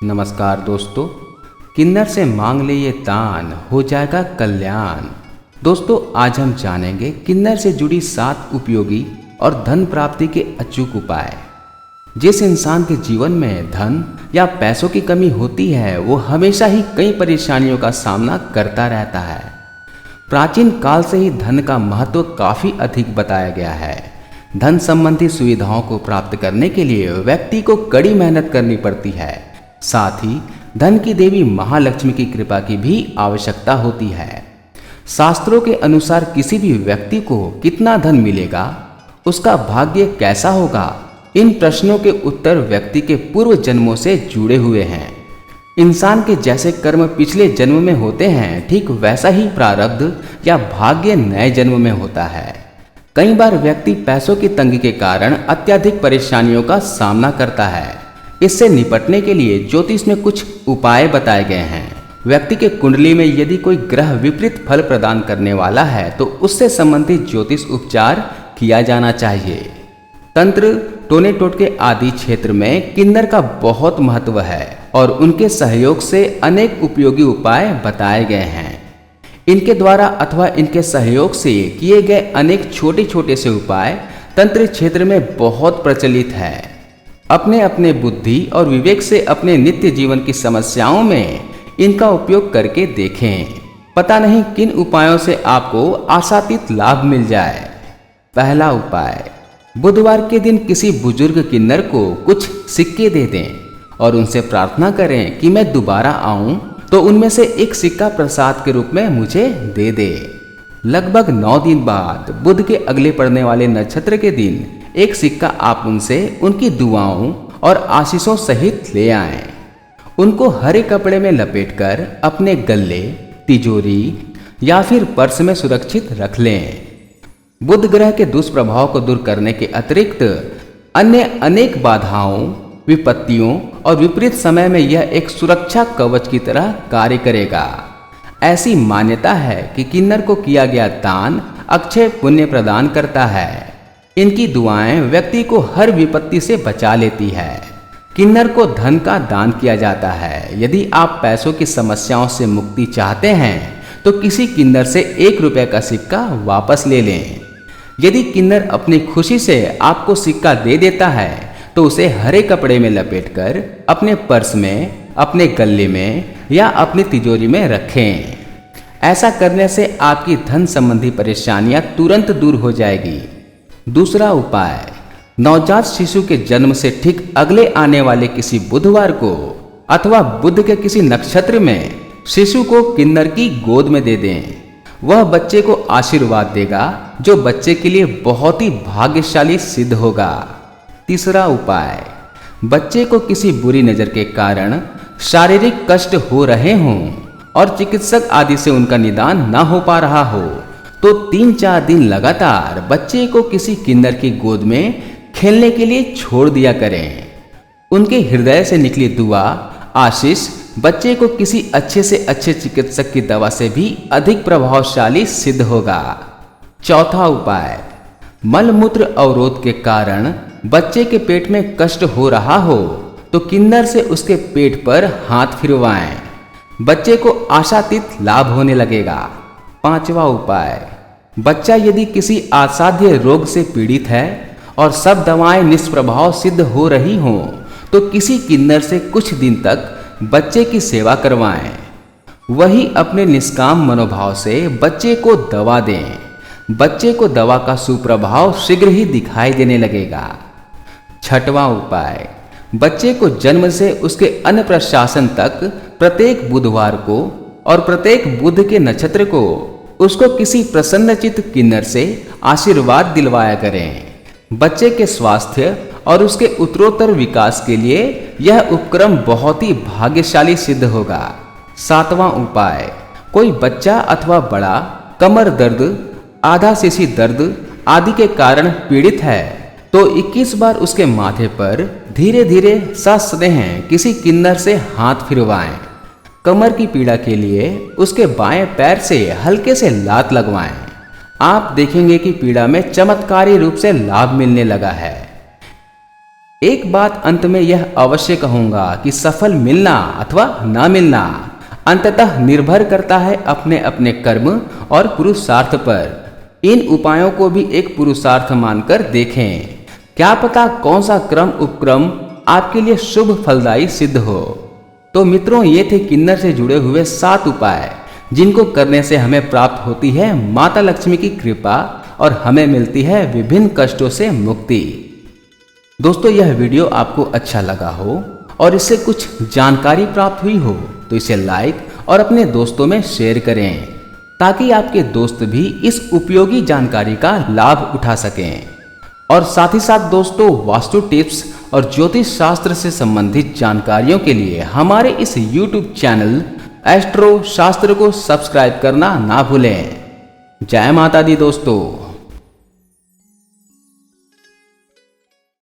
नमस्कार दोस्तों, किन्नर से मांग ले ये दान, हो जाएगा कल्याण। दोस्तों, आज हम जानेंगे किन्नर से जुड़ी 7 उपयोगी और धन प्राप्ति के अचूक उपाय। जिस इंसान के जीवन में धन या पैसों की कमी होती है, वो हमेशा ही कई परेशानियों का सामना करता रहता है। प्राचीन काल से ही धन का महत्व काफी अधिक बताया गया है। धन संबंधी सुविधाओं को प्राप्त करने के लिए व्यक्ति को कड़ी मेहनत करनी पड़ती है। साथ ही धन की देवी महालक्ष्मी की कृपा की भी आवश्यकता होती है। शास्त्रों के अनुसार किसी भी व्यक्ति को कितना धन मिलेगा, उसका भाग्य कैसा होगा, इन प्रश्नों के उत्तर व्यक्ति के पूर्व जन्मों से जुड़े हुए हैं। इंसान के जैसे कर्म पिछले जन्म में होते हैं, ठीक वैसा ही प्रारब्ध या भाग्य नए जन्म में होता है। कई बार व्यक्ति पैसों की तंगी के कारण अत्यधिक परेशानियों का सामना करता है। इससे निपटने के लिए ज्योतिष में कुछ उपाय बताए गए हैं। व्यक्ति के कुंडली में यदि कोई ग्रह विपरीत फल प्रदान करने वाला है, तो उससे संबंधित ज्योतिष उपचार किया जाना चाहिए। तंत्र, टोने टोटके आदि क्षेत्र में किन्नर का बहुत महत्व है और उनके सहयोग से अनेक उपयोगी उपाय बताए गए हैं। इनके द्वारा अथवा इनके सहयोग से किए गए अनेक छोटे छोटे से उपाय तंत्र क्षेत्र में बहुत प्रचलित है। अपने अपने बुद्धि और विवेक से अपने नित्य जीवन की समस्याओं में इनका उपयोग करके देखें। पता नहीं किन उपायों से आपको आशातीत लाभ मिल जाए। पहला उपाय, बुधवार के दिन किसी बुजुर्ग किन्नर को कुछ सिक्के दे दें और उनसे प्रार्थना करें कि मैं दोबारा आऊं तो उनमें से एक सिक्का प्रसाद के रूप में मुझे दे दे। लगभग 9 दिन बाद बुध के अगले पड़ने वाले नक्षत्र के दिन एक सिक्का आप उनसे उनकी दुआओं और आशीषों सहित ले आएं। उनको हरे कपड़े में लपेटकर अपने गले, तिजोरी या फिर पर्स में सुरक्षित रख लें। बुध ग्रह के दुष्प्रभाव को दूर करने के अतिरिक्त अन्य अनेक बाधाओं, विपत्तियों और विपरीत समय में यह एक सुरक्षा कवच की तरह कार्य करेगा। ऐसी मान्यता है कि किन्नर को किया गया दान अक्षय पुण्य प्रदान करता है। इनकी दुआएं व्यक्ति को हर विपत्ति से बचा लेती है। किन्नर को धन का दान किया जाता है। यदि आप पैसों की समस्याओं से मुक्ति चाहते हैं तो किसी किन्नर से 1 रुपये का सिक्का वापस ले लें। यदि किन्नर अपनी खुशी से आपको सिक्का दे देता है तो उसे हरे कपड़े में लपेटकर अपने पर्स में, अपने गले में या अपनी तिजोरी में रखें। ऐसा करने से आपकी धन संबंधी परेशानियां तुरंत दूर हो जाएगी। दूसरा उपाय, नवजात शिशु के जन्म से ठीक अगले आने वाले किसी बुधवार को अथवा बुध के किसी नक्षत्र में शिशु को किन्नर की गोद में दे दें। वह बच्चे को आशीर्वाद देगा, जो बच्चे के लिए बहुत ही भाग्यशाली सिद्ध होगा। तीसरा उपाय, बच्चे को किसी बुरी नजर के कारण शारीरिक कष्ट हो रहे हों और चिकित्सक आदि से उनका निदान न हो पा रहा हो तो 3-4 दिन लगातार बच्चे को किसी किन्नर की गोद में खेलने के लिए छोड़ दिया करें। उनके हृदय से निकली दुआ, आशीष बच्चे को किसी अच्छे से अच्छे चिकित्सक की दवा से भी अधिक प्रभावशाली सिद्ध होगा। चौथा उपाय, मल मूत्र अवरोध के कारण बच्चे के पेट में कष्ट हो रहा हो तो किन्नर से उसके पेट पर हाथ फिरवाएं। बच्चे को आशातीत लाभ होने लगेगा। पांचवा उपाय, बच्चा यदि किसी असाध्य रोग से पीड़ित है और सब दवाएं निष्प्रभाव सिद्ध हो रही हों तो किसी किन्नर से कुछ दिन तक बच्चे की सेवा करवाएं। वही अपने निष्काम मनोभाव से बच्चे को दवा दें। बच्चे को दवा का सुप्रभाव शीघ्र ही दिखाई देने लगेगा। छठवां उपाय, बच्चे को जन्म से उसके अन्नप्राशन तक प्रत्येक बुधवार को और प्रत्येक बुध के नक्षत्र को उसको किसी प्रसन्नचित्त किन्नर से आशीर्वाद दिलवाया करें। बच्चे के स्वास्थ्य और उसके उत्तरोत्तर विकास के लिए यह उपक्रम बहुत ही भाग्यशाली सिद्ध होगा। सातवां उपाय, कोई बच्चा अथवा बड़ा कमर दर्द, आधा शीशी दर्द आदि के कारण पीड़ित है तो 21 बार उसके माथे पर धीरे धीरे सस्नेह किसी किन्नर से हाथ फिरवाएं। कमर की पीड़ा के लिए उसके बाएं पैर से हल्के से लात लगवाएं। आप देखेंगे कि पीड़ा में चमत्कारी रूप से लाभ मिलने लगा है। एक बात अंत में यह अवश्य कहूंगा कि सफल मिलना अथवा ना मिलना अंततः निर्भर करता है अपने अपने कर्म और पुरुषार्थ पर। इन उपायों को भी एक पुरुषार्थ मानकर देखें। क्या पता कौन सा क्रम उपक्रम आपके लिए शुभ फलदायी सिद्ध हो। तो मित्रों, ये थे किन्नर से जुड़े हुए 7 उपाय जिनको करने से हमें प्राप्त होती है माता लक्ष्मी की कृपा और हमें मिलती है विभिन्न कष्टों से मुक्ति। दोस्तों, यह वीडियो आपको अच्छा लगा हो और इससे कुछ जानकारी प्राप्त हुई हो तो इसे लाइक और अपने दोस्तों में शेयर करें ताकि आपके दोस्त भी इस उपयोगी जानकारी का लाभ उठा सकें। और साथ ही साथ दोस्तों, वास्तु टिप्स और ज्योतिष शास्त्र से संबंधित जानकारियों के लिए हमारे इस YouTube चैनल एस्ट्रो शास्त्र को सब्सक्राइब करना ना भूलें। जय माता दी दोस्तों।